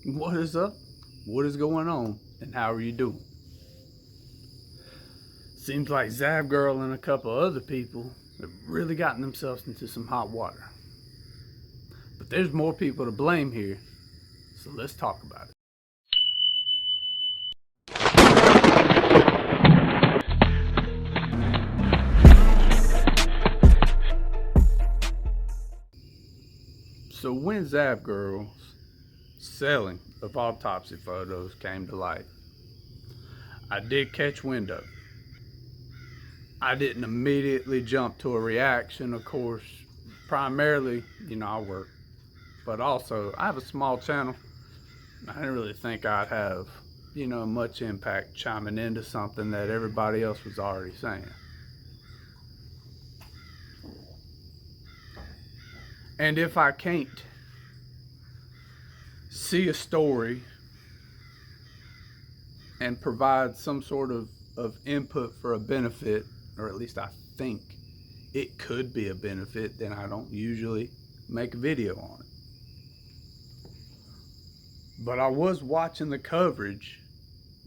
What is up? What is going on? And how are you doing? Seems like Zab Girl and a couple other people have really gotten themselves into some hot water. But there's more people to blame here, so let's talk about it. So when Zab Girl's selling of autopsy photos came to light, I did catch wind of it. I didn't immediately jump to a reaction, of course. Primarily, I work, but also I have a small channel. I didn't really think I'd have, much impact chiming into something that everybody else was already saying. And if I can't see a story and provide some sort of input for a benefit, or at least I think it could be a benefit, then I don't usually make a video on it. But I was watching the coverage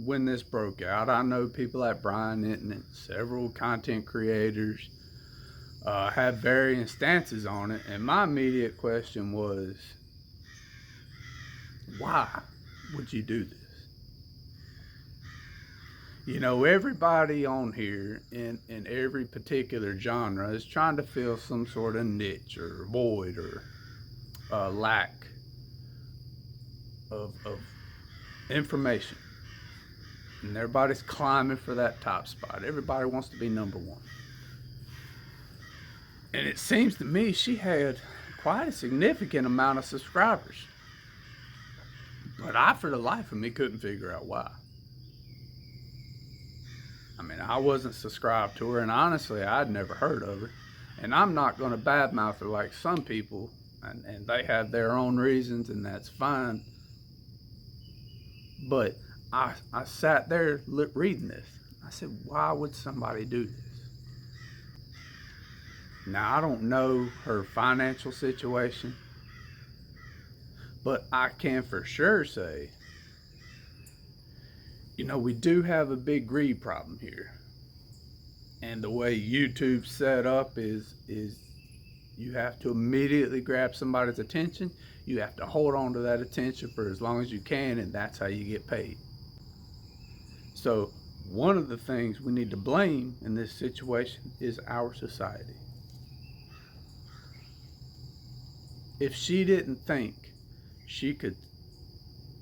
when this broke out. I know people like Brian and several content creators have varying stances on it, and my immediate question was, why would you do this? Everybody on here in every particular genre is trying to fill some sort of niche or void or lack of information. And everybody's climbing for that top spot. Everybody wants to be number one. And it seems to me she had quite a significant amount of subscribers. But I, for the life of me, couldn't figure out why. I wasn't subscribed to her, and honestly, I'd never heard of her. And I'm not going to badmouth her like some people, and they have their own reasons, and that's fine. But I sat there reading this. I said, why would somebody do this? Now, I don't know her financial situation, but I can for sure say, we do have a big greed problem here. And the way YouTube's set up is you have to immediately grab somebody's attention. You have to hold on to that attention for as long as you can, and that's how you get paid. So one of the things we need to blame in this situation is our society. If she didn't think she could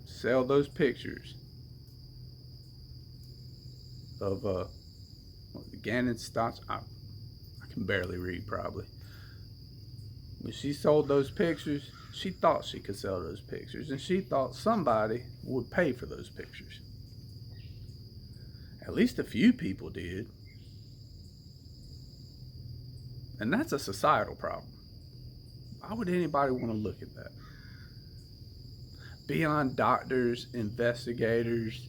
sell those pictures of Gannon Stotts, I can barely read probably. When she sold those pictures, she thought she could sell those pictures, and she thought somebody would pay for those pictures. At least a few people did. And that's a societal problem. Why would anybody want to look at that? Beyond doctors, investigators,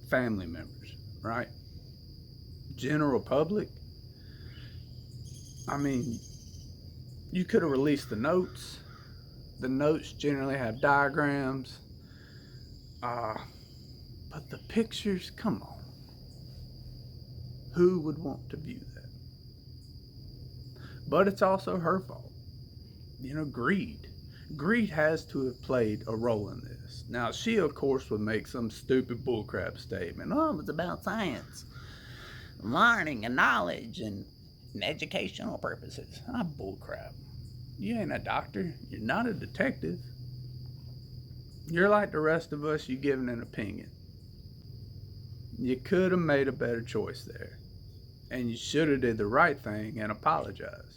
family members, right? General public. You could have released the notes. The notes generally have diagrams. But the pictures, come on. Who would want to view that? But it's also her fault. Greed. Greed has to have played a role in this. Now, she, of course, would make some stupid bullcrap statement. Oh, it's about science, learning, and knowledge, and educational purposes. Bullcrap. You ain't a doctor. You're not a detective. You're like the rest of us. You giving an opinion. You could have made a better choice there. And you should have did the right thing and apologized.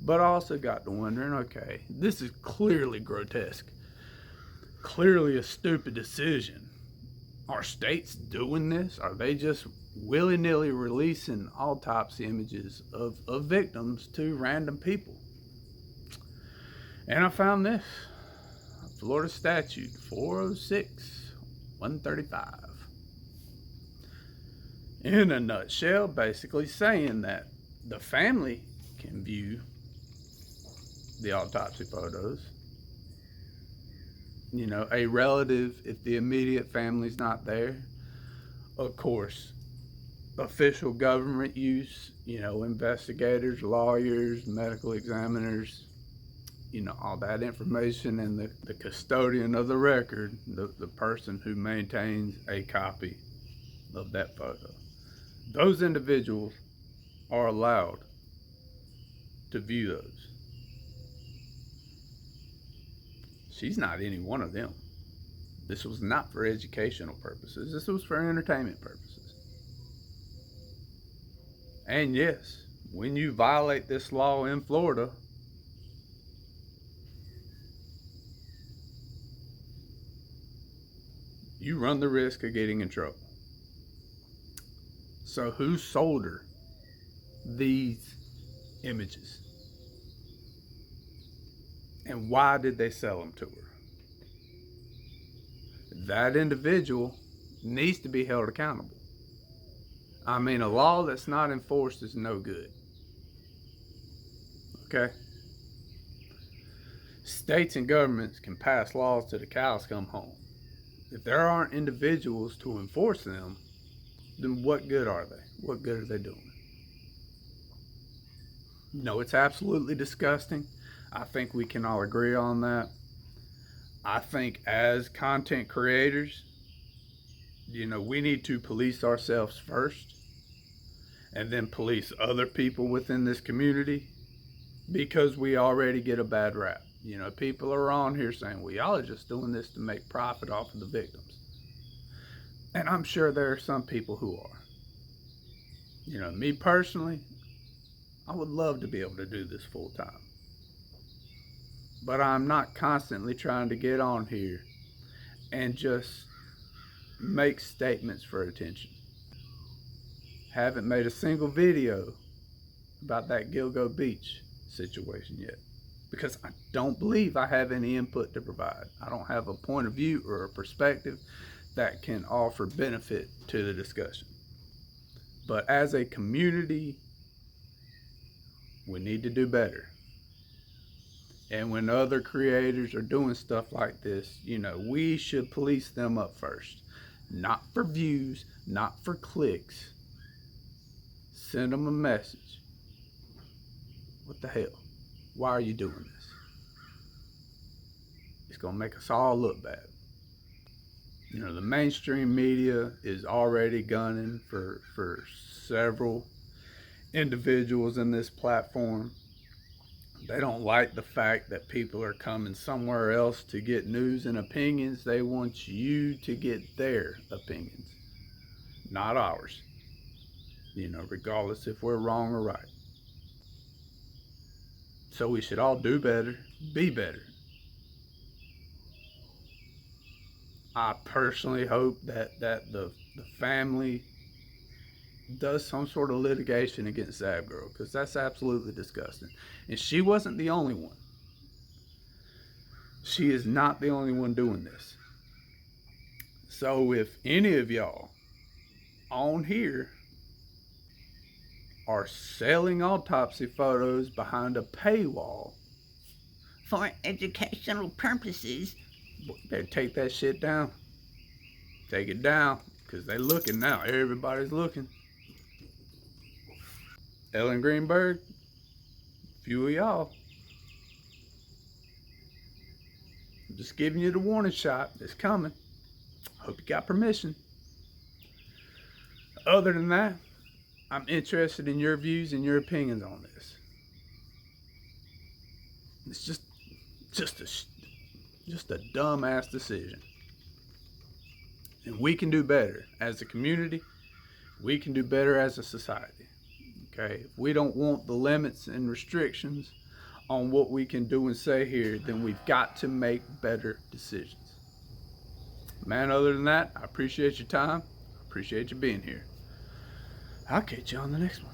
But I also got to wondering, okay, this is clearly grotesque. Clearly a stupid decision. Are states doing this? Are they just willy-nilly releasing autopsy images of victims to random people? And I found this. Florida statute 406-135. In a nutshell, basically saying that the family can view the autopsy photos a relative, if the immediate family's not there. Of course, official government use, investigators, lawyers, medical examiners, all that information, and the custodian of the record, the person who maintains a copy of that photo. Those individuals are allowed to view those. She's not any one of them. This was not for educational purposes. This was for entertainment purposes. And yes, when you violate this law in Florida, you run the risk of getting in trouble. So who sold her these images? And why did they sell them to her? That individual needs to be held accountable. I mean, a law that's not enforced is no good. Okay? States and governments can pass laws till the cows come home. If there aren't individuals to enforce them, then what good are they? What good are they doing? It's absolutely disgusting. I think we can all agree on that. I think as content creators, we need to police ourselves first and then police other people within this community, because we already get a bad rap. People are on here saying, well, y'all are just doing this to make profit off of the victims. And I'm sure there are some people who are. Me personally, I would love to be able to do this full time. But I'm not constantly trying to get on here and just make statements for attention. Haven't made a single video about that Gilgo Beach situation yet, because I don't believe I have any input to provide. I don't have a point of view or a perspective that can offer benefit to the discussion. But as a community, we need to do better. And when other creators are doing stuff like this, we should police them up first. Not for views, not for clicks. Send them a message. What the hell? Why are you doing this? It's going to make us all look bad. The mainstream media is already gunning for several individuals in this platform. They don't like the fact that people are coming somewhere else to get news and opinions. They want you to get their opinions, not ours. Regardless if we're wrong or right. So we should all do better, be better. I personally hope that the family does some sort of litigation against that girl, because that's absolutely disgusting. And she wasn't the only one. She is not the only one doing this. So if any of y'all on here are selling autopsy photos behind a paywall for educational purposes, better take that shit down. Take it down, because they looking now. Everybody's looking. Ellengreenburg, a few of y'all. I'm just giving you the warning shot. It's coming. Hope you got permission. Other than that, I'm interested in your views and your opinions on this. It's just a dumbass decision. And we can do better as a community. We can do better as a society. Okay, if we don't want the limits and restrictions on what we can do and say here, then we've got to make better decisions. Man, other than that, I appreciate your time. I appreciate you being here. I'll catch you on the next one.